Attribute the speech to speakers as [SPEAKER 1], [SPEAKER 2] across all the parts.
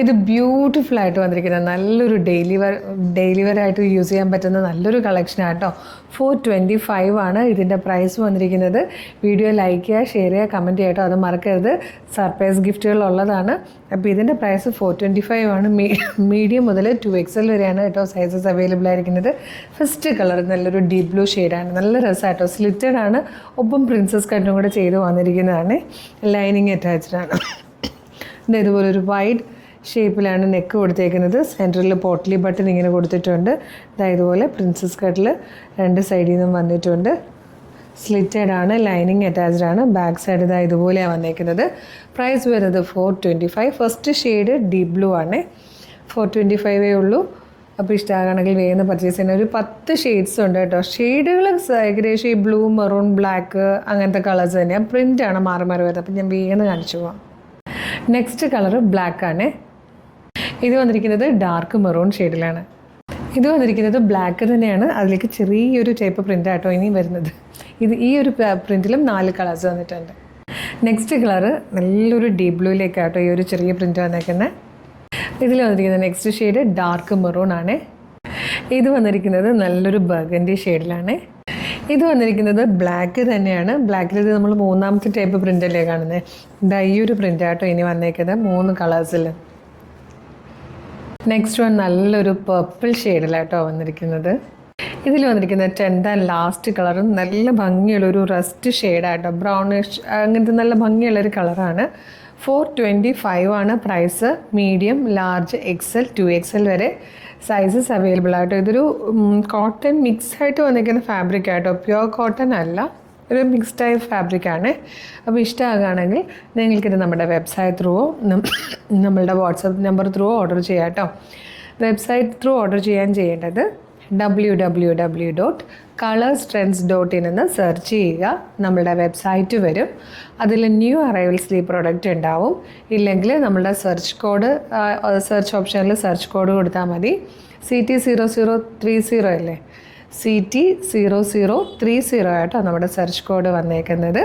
[SPEAKER 1] ഇത് ബ്യൂട്ടിഫുൾ ആയിട്ട് വന്നിരിക്കുന്ന നല്ലൊരു ഡെയിലി വെയർ ആയിട്ട് യൂസ് ചെയ്യാൻ പറ്റുന്ന നല്ലൊരു കളക്ഷനാണ് കേട്ടോ. 425 ആണ് ഇതിൻ്റെ പ്രൈസ് വന്നിരിക്കുന്നത്. വീഡിയോ ലൈക്ക് ചെയ്യുക, ഷെയർ ചെയ്യുക, കമൻറ്റ് ചെയ്യുക കേട്ടോ. അത് മറക്കരുത്. സർപ്രൈസ് ഗിഫ്റ്റുകൾ ഉള്ളതാണ്. അപ്പോൾ ഇതിൻ്റെ പ്രൈസ് 425 ആണ്. മീഡിയം മുതൽ 2XL വരെയാണ് കേട്ടോ സൈസസ് അവൈലബിൾ ആയിരിക്കുന്നത്. ഫസ്റ്റ് കളർ നല്ലൊരു ഡീപ് ബ്ലൂ ഷെയ്ഡാണ്. നല്ല രസമായിട്ടോ. സ്ലിറ്റഡ് ആണ്, ഒപ്പം പ്രിൻസസ് കട്ടും കൂടെ ചെയ്ത് വന്നിരിക്കുന്നതാണ്. ലൈനിങ് അറ്റാച്ച്ഡ് ആണ്. ഇതുപോലൊരു വൈഡ് ഷേപ്പിലാണ് നെക്ക് കൊടുത്തേക്കുന്നത്. സെൻറ്ററിൽ പോട്ട്ലി ബട്ടൺ ഇങ്ങനെ കൊടുത്തിട്ടുണ്ട്. ഇതുപോലെ പ്രിൻസസ് കട്ടിൽ രണ്ട് സൈഡിൽ നിന്നും വന്നിട്ടുണ്ട്. സ്ലിറ്റഡ് ആണ്, ലൈനിങ് അറ്റാച്ച്ഡ് ആണ്. ബാക്ക് സൈഡ് ഇതുപോലെയാണ് വന്നേക്കുന്നത്. പ്രൈസ് വരുന്നത് 425. ഫസ്റ്റ് ഷെയ്ഡ് ഡീപ് ബ്ലൂ ആണ്. 425 ഉള്ളൂ. അപ്പോൾ ഇഷ്ടമാകണമെങ്കിൽ വേഗം പർച്ചേസ് ചെയ്യുന്ന ഒരു 10 ഷെയ്ഡ്സ് ഉണ്ട് കേട്ടോ. ഷെയ്ഡുകൾ ഏകദേശം ഈ ബ്ലൂ, മെറൂൺ, ബ്ലാക്ക് അങ്ങനത്തെ കളേഴ്സ് തന്നെയാണ്. പ്രിൻ്റാണ് മാറി മാറി വരുന്നത്. അപ്പോൾ ഞാൻ വേഗം കാണിച്ചു പോവാം. നെക്സ്റ്റ് കളർ ബ്ലാക്ക് ആണ്. ഇത് വന്നിരിക്കുന്നത് ഡാർക്ക് മെറൂൺ ഷെയ്ഡിലാണ്. ഇത് വന്നിരിക്കുന്നത് ബ്ലാക്ക് തന്നെയാണ്. അതിലേക്ക് ചെറിയൊരു ടൈപ്പ് പ്രിൻ്റ് ആട്ടോ ഇനി വരുന്നത്. ഈ ഒരു പ്രിൻറ്റിലും 4 കളേഴ്സ് വന്നിട്ടുണ്ട്. നെക്സ്റ്റ് കളറ് നല്ലൊരു ഡീപ് ബ്ലൂയിലേക്കാട്ടോ ഈ ഒരു ചെറിയ പ്രിൻറ്റ് വന്നേക്കുന്നത്. ഇതിൽ വന്നിരിക്കുന്നത് നെക്സ്റ്റ് ഷെയ്ഡ് ഡാർക്ക് മെറൂൺ ആണ്. ഇത് വന്നിരിക്കുന്നത് നല്ലൊരു ബർഗൻഡി ഷെയ്ഡിലാണ്. ഇത് വന്നിരിക്കുന്നത് ബ്ലാക്ക് തന്നെയാണ്. ബ്ലാക്കിൽ ഇത് നമ്മൾ 3ാമത്തെ ടൈപ്പ് പ്രിൻ്റല്ലേ കാണുന്നത്. ഈ ഒരു പ്രിൻ്റ് ആട്ടോ ഇനി വന്നേക്കുന്നത് 3 കളേഴ്സിൽ. നെക്സ്റ്റ് വൺ നല്ലൊരു പർപ്പിൾ ഷെയ്ഡിലാട്ടോ വന്നിരിക്കുന്നത്. ഇതിൽ വന്നിരിക്കുന്നത് 10th ആൻഡ് ലാസ്റ്റ് കളറും നല്ല ഭംഗിയുള്ളൊരു റസ്റ്റ് ഷെയ്ഡായിട്ടോ. ബ്രൗണിഷ് അങ്ങനത്തെ നല്ല ഭംഗിയുള്ളൊരു കളറാണ്. 425 ആണ് price. Medium, large, XL, 2XL വരെ സൈസസ് അവൈലബിൾ ആയിട്ടോ. ഇതൊരു കോട്ടൺ മിക്സ് ആയിട്ട് വന്നിരിക്കുന്ന ഫാബ്രിക് ആയിട്ടോ. പ്യുവർ കോട്ടൺ അല്ല, ഒരു മിക്സ് ടൈപ്പ് ഫാബ്രിക്കാണ്. അപ്പോൾ ഇഷ്ടമാകുകയാണെങ്കിൽ നിങ്ങൾക്കിത് നമ്മുടെ വെബ്സൈറ്റ് ത്രൂവോ നമ്മളുടെ വാട്സപ്പ് നമ്പർ ത്രൂവോ ഓർഡർ ചെയ്യാം കേട്ടോ. വെബ്സൈറ്റ് ത്രൂ ഓർഡർ ചെയ്യേണ്ടത് www.colorstrends.in എന്ന് സെർച്ച് ചെയ്യുക. നമ്മളുടെ വെബ്സൈറ്റ് വരും. അതിൽ ന്യൂ അറൈവൽസ് ഈ പ്രോഡക്റ്റ് ഉണ്ടാവും. ഇല്ലെങ്കിൽ നമ്മളുടെ സെർച്ച് ഓപ്ഷനിൽ സെർച്ച് കോഡ് കൊടുത്താൽ മതി. CT0030 അല്ലേ, CT0030 ആയിട്ടോ നമ്മുടെ സെർച്ച് കോഡ് വന്നേക്കുന്നത്.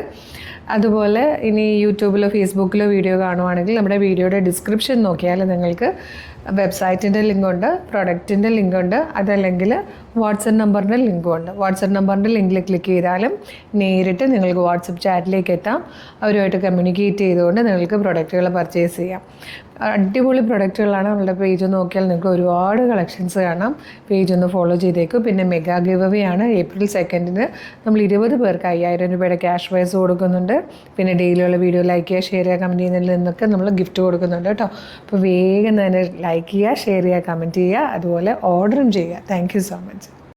[SPEAKER 1] അതുപോലെ ഇനി യൂട്യൂബിലോ ഫേസ്ബുക്കിലോ വീഡിയോ കാണുവാണെങ്കിൽ നമ്മുടെ വീഡിയോയുടെ ഡിസ്ക്രിപ്ഷൻ നോക്കിയാൽ നിങ്ങൾക്ക് വെബ്സൈറ്റിൻ്റെ ലിങ്കുണ്ട്, പ്രൊഡക്റ്റിൻ്റെ ലിങ്കുണ്ട്. അതല്ലെങ്കിൽ വാട്സപ്പ് നമ്പറിൻ്റെ ലിങ്കും ഉണ്ട്. വാട്സപ്പ് നമ്പറിൻ്റെ ലിങ്കിൽ ക്ലിക്ക് ചെയ്താലും നേരിട്ട് നിങ്ങൾക്ക് വാട്സപ്പ് ചാറ്റിലേക്ക് എത്താം. അവരുമായിട്ട് കമ്മ്യൂണിക്കേറ്റ് ചെയ്തുകൊണ്ട് നിങ്ങൾക്ക് പ്രൊഡക്റ്റുകൾ പർച്ചേസ് ചെയ്യാം. അടിപൊളി പ്രൊഡക്റ്റുകളാണ്. നമ്മളുടെ പേജ് നോക്കിയാൽ നിങ്ങൾക്ക് ഒരുപാട് കളക്ഷൻസ് കാണാം. പേജ് ഒന്ന് ഫോളോ ചെയ്തേക്കും. പിന്നെ മെഗാ ഗിവ് അവേ ആണ്. April 2 നമ്മൾ 20 പേർക്ക് 5000 രൂപയുടെ ക്യാഷ് പ്രൈസ് കൊടുക്കുന്നുണ്ട്. പിന്നെ ഡെയിലിയുള്ള വീഡിയോ ലൈക്ക് ചെയ്യുക, ഷെയർ ചെയ്യുക, കമൻറ്റ് ചെയ്യുന്നതിൽ നിന്നൊക്കെ നമ്മൾ ഗിഫ്റ്റ് കൊടുക്കുന്നുണ്ട് കേട്ടോ. അപ്പോൾ വേഗം തന്നെ ലൈക്ക് ചെയ്യുക, ഷെയർ ചെയ്യുക, കമൻറ്റ് ചെയ്യുക, അതുപോലെ ഓർഡറും ചെയ്യുക. Thank you so much.